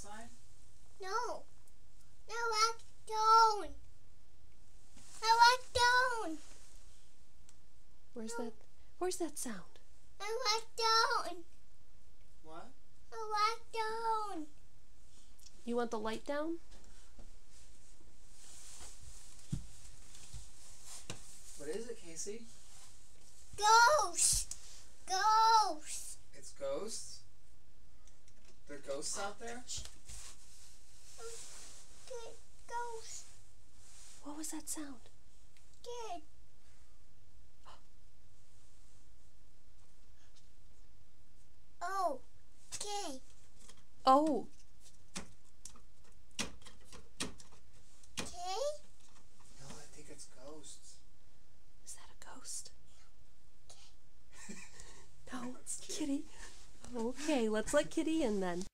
outside? No. I walk down. I walk down. Where's that sound? I walk down. What? I walk down. You want the light down? What is it, Casey? Ghost. Ghost. It's ghosts? There are ghosts out there? Good. Ghost. What was that sound? Good. Oh. Okay. Oh, Okay. No, I think it's ghosts. is that a ghost? No, It's Kitty. Okay, let's let Kitty in then.